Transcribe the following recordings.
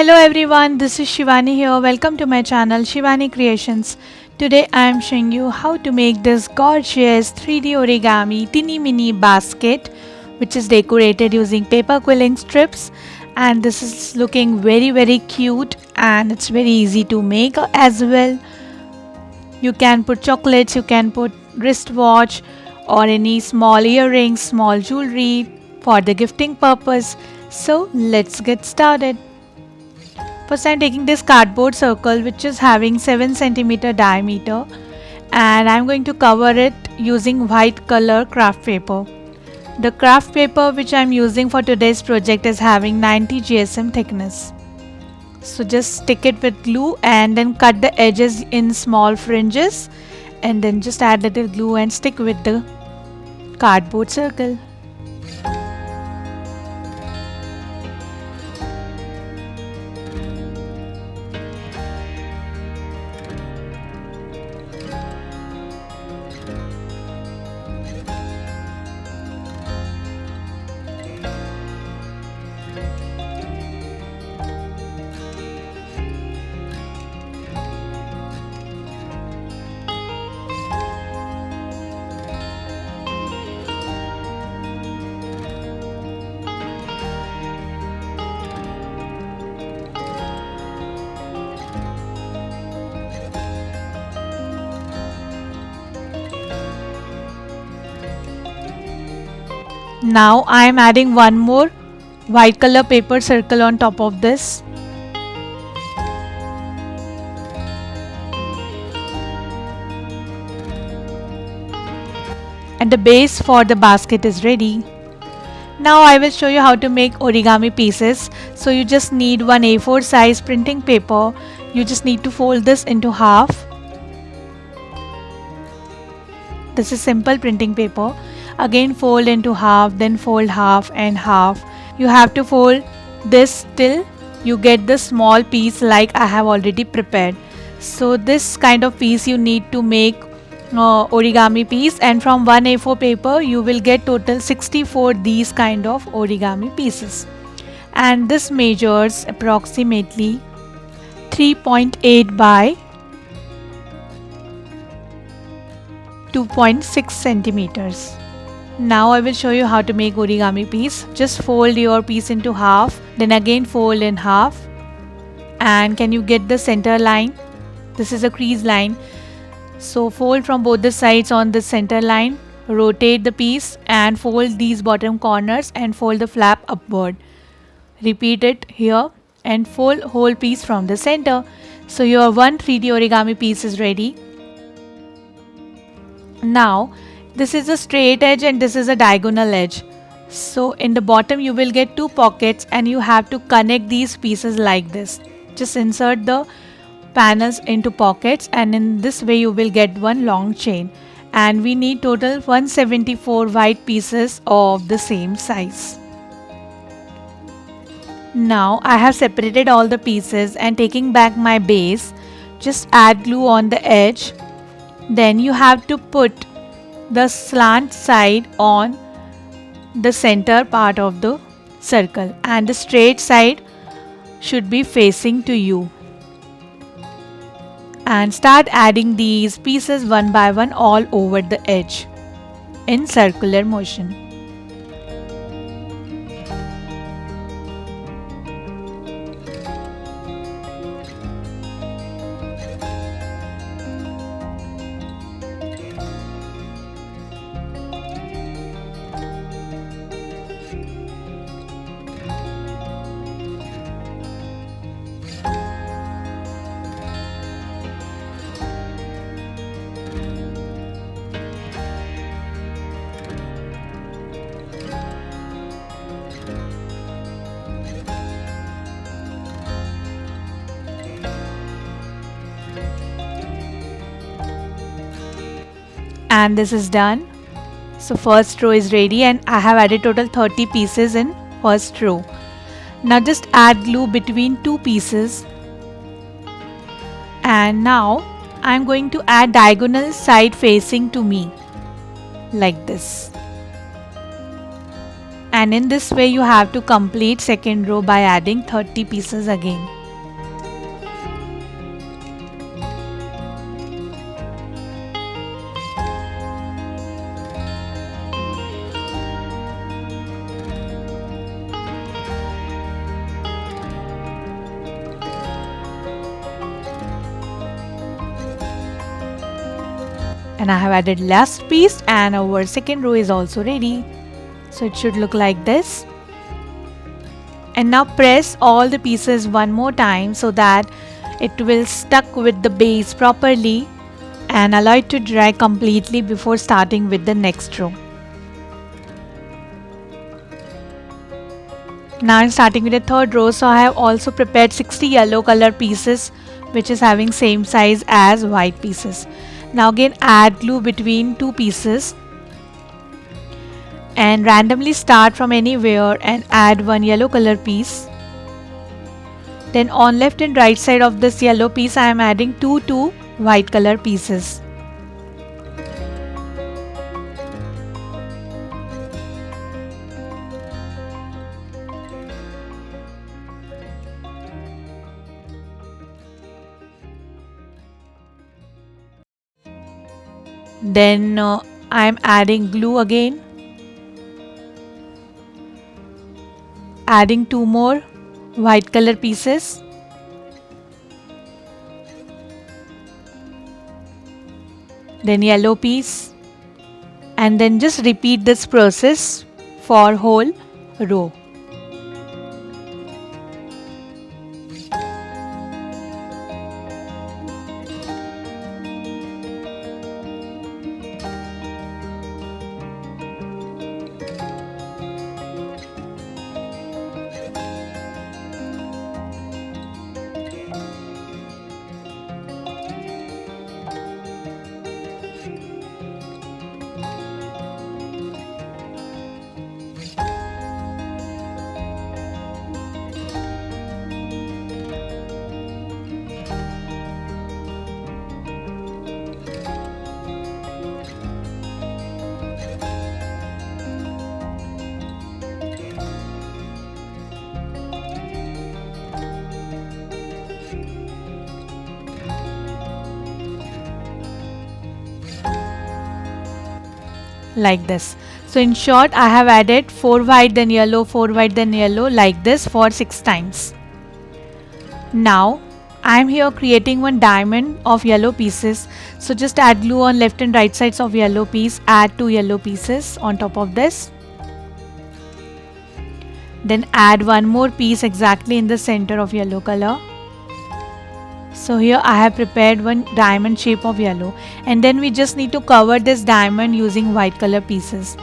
Hello everyone, this is Shivani here. Welcome to my channel Shivani Creations. Today I am showing you how to make this gorgeous 3D origami teeny mini basket which is decorated using paper quilling strips, and this is looking very cute and it's very easy to make as well. You can put chocolates, you can put wristwatch or any small earrings, small jewelry for the gifting purpose. So let's get started. First I'm taking this cardboard circle which is having 7 centimeter diameter, and I'm going to cover it using white color craft paper. The craft paper which I'm using for today's project is having 90 GSM thickness. So just stick it with glue and then cut the edges in small fringes and then just add little glue and stick with the cardboard circle. Now I am adding one more white color paper circle on top of this. And the base for the basket is ready. Now I will show you how to make origami pieces. So you just need one A4 size printing paper. You just need to fold this into half. This is simple printing paper. Again fold into half, then fold half and half. You have to fold this till you get the small piece like I have already prepared. So this kind of piece you need to make origami piece, and from one A4 paper you will get total 64 these kind of origami pieces, and this measures approximately 3.8 by 2.6 centimeters. Now I will show you how to make origami piece. Just fold your piece into half, then again fold in half, and can you get the center line? This is a crease line. So fold from both the sides on the center line, rotate the piece and fold these bottom corners and fold the flap upward. Repeat it here and fold whole piece from the center. So your one 3D origami piece is ready. Now this is a straight edge and this is a diagonal edge. So in the bottom you will get two pockets and you have to connect these pieces like this. Just insert the panels into pockets, and in this way you will get one long chain, and we need total 174 white pieces of the same size. Now I have separated all the pieces, and taking back my base, just add glue on the edge. Then you have to put the slant side on the center part of the circle and the straight side should be facing to you, and start adding these pieces one by one all over the edge in circular motion. And this is done. So first row is ready, and I have added total 30 pieces in first row. Now just add glue between two pieces, and now I am going to add diagonal side facing to me like this. and in this way you have to complete second row by adding 30 pieces again. And I have added last piece and our second row is also ready. So it should look like this. And now press all the pieces one more time so that it will stuck with the base properly, and allow it to dry completely before starting with the next row. Now I'm starting with the third row, so I have also prepared 60 yellow color pieces which is having same size as white pieces. Now again add glue between two pieces and randomly start from anywhere and add one yellow color piece. Then on left and right side of this yellow piece I am adding two white color pieces. Then I am adding glue again, adding two more white color pieces, then yellow piece, and then just repeat this process for whole row. Like this. So in short I have added 4 white then yellow, 4 white then yellow, like this for 6 times. Now I am here creating one diamond of yellow pieces. So just add glue on left and right sides of yellow piece, add 2 yellow pieces on top of this. Then add one more piece exactly in the center of yellow color. So here I have prepared one diamond shape of yellow, and then we just need to cover this diamond using white color pieces.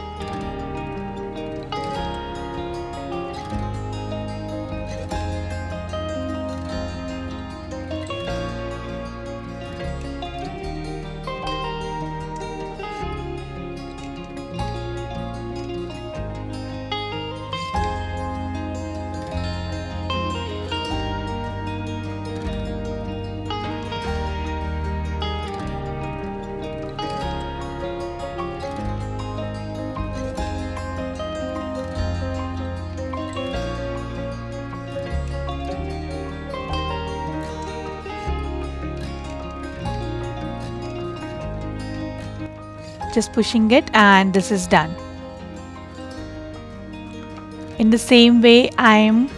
Just pushing it and this is done. In the same way I am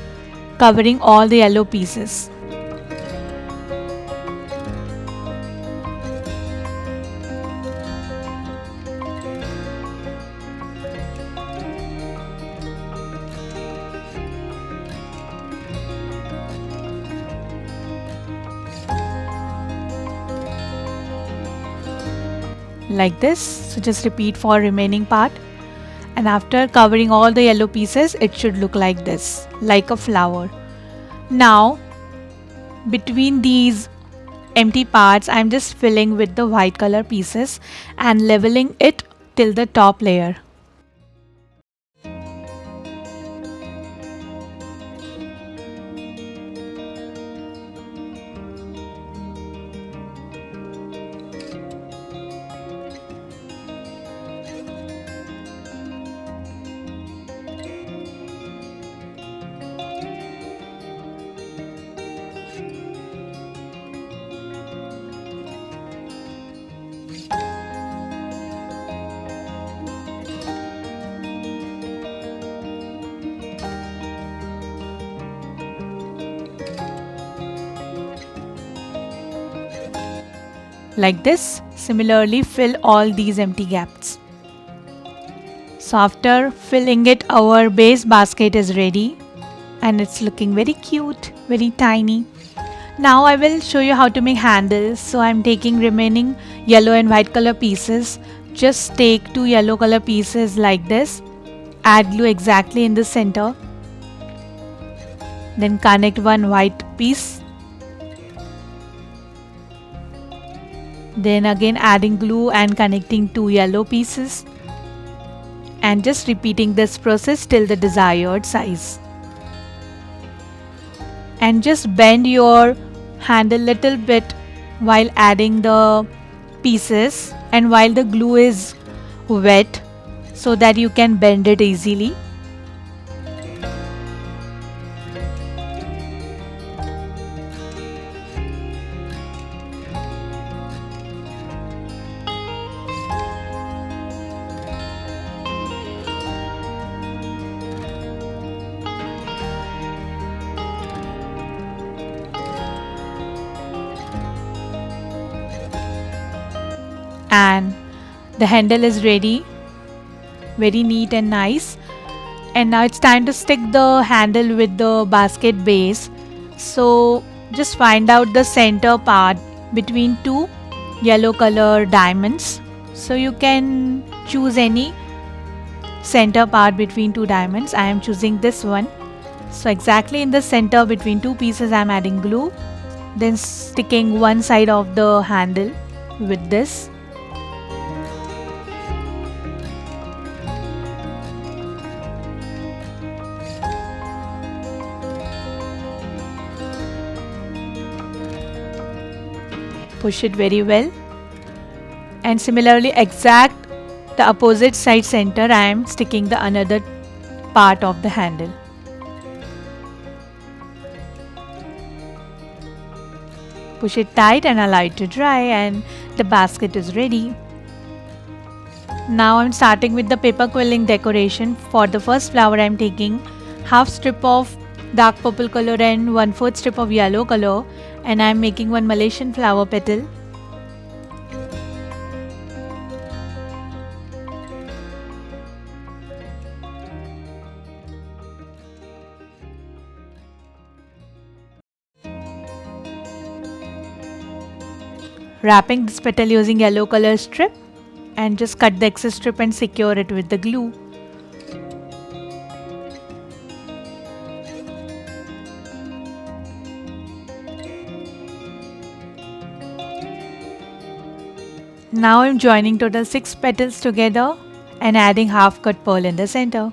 covering all the yellow pieces. Like this. So just repeat for remaining part, and after covering all the yellow pieces it should look like this, like a flower. Now between these empty parts I am just filling with the white color pieces and leveling it till the top layer. like this. Similarly, fill all these empty gaps. So after filling it, our base basket is ready and it's looking very cute, very tiny. Now I will show you how to make handles. So I'm taking remaining yellow and white color pieces. Just take two yellow color pieces like this. Add glue exactly in the center. Then connect one white piece. Then again adding glue and connecting two yellow pieces. And just repeating this process till the desired size. And just bend your handle little bit while adding the pieces and while the glue is wet so that you can bend it easily. And the handle is ready, very neat and nice. And now it's time to stick the handle with the basket base. So just find out the center part between two yellow color diamonds. So you can choose any center part between two diamonds. I am choosing this one. So exactly in the center between two pieces I am adding glue, then sticking one side of the handle with this. Push it very well. And similarly exact the opposite side center I am sticking the another part of the handle. Push it tight and allow it to dry and the basket is ready. Now I'm starting with the paper quilling decoration. For the first flower I'm taking half strip of dark purple color and 1/4 strip of yellow color and I'm making one Malaysian flower petal. Wrapping this petal using yellow color strip and just cut the excess strip and secure it with the glue. Now I'm joining total 6 petals together and adding half cut pearl in the center.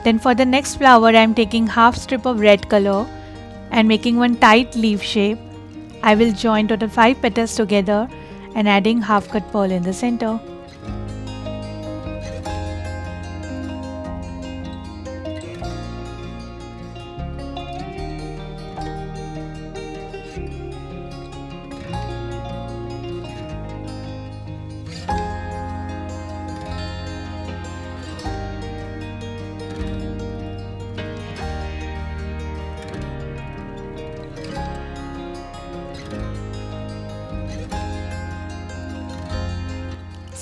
Then for the next flower I am taking half strip of red color and making one tight leaf shape. I will join total 5 petals together and adding half cut pearl in the center.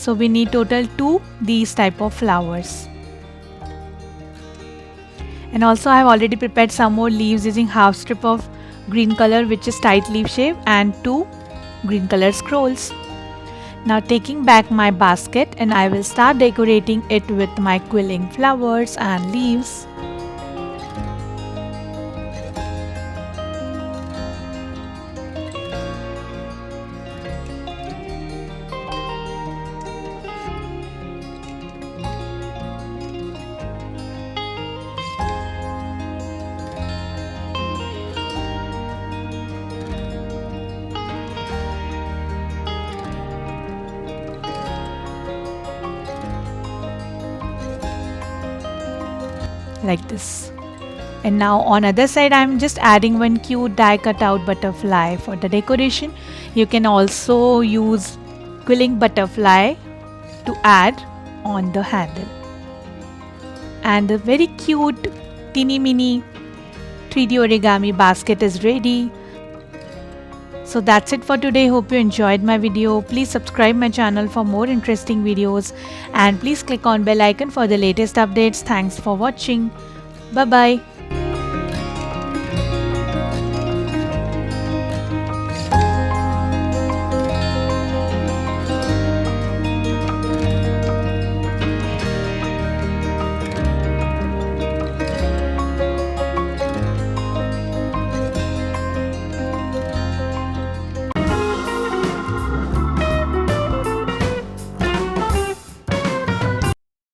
So we need total 2 these type of flowers. And also I have already prepared some more leaves using half strip of green color which is tight leaf shape and 2 green color scrolls. Now taking back my basket and I will start decorating it with my quilling flowers and leaves. like this. And now on other side I'm just adding one cute die cut out butterfly for the decoration. You can also use quilling butterfly to add on the handle. And the very cute teeny mini 3D origami basket is ready. So that's it for today. Hope you enjoyed my video. Please subscribe my channel for more interesting videos and please click on bell icon for the latest updates. Thanks for watching. Bye bye.